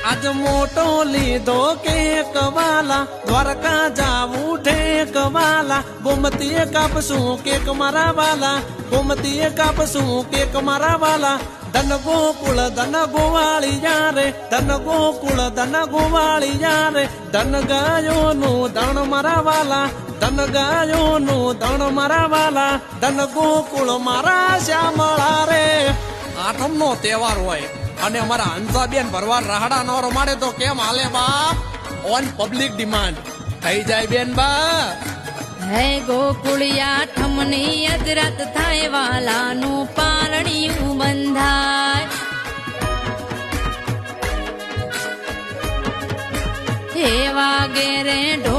આજ મોટો લીધો કેક વાલા, દ્વારકા જાવું ઠેક વાલા, ગોમતીએ કાપશું કેક મારા વાલા, ગોમતીએ કાપશું કેક મારા વાલા. ધન ગોકુળ ધન ગોવાળિયા રે, ધન ગોકુળ ધન ગોવાળિયા રે, ધન ગાયોનું ધણ મારા વાલા, ધન ગાયોનું ધણ મારા વાલા, ધન ગોકુળ મારા શ્યામળા રે. આઠમનો તહેવાર હોય અને અમારા હંસાબેન ભરવાડ રાહડા નો રમાડે તો કેમ હાલે બાપ? ઓન પબ્લિક ડિમાન્ડ થઈ જાય બેન બા. હે ગોકુળિયા ઠમની અદરત થાય, વાલાનું પારણિયું બંધાય. હે વાગે રે ઢોલ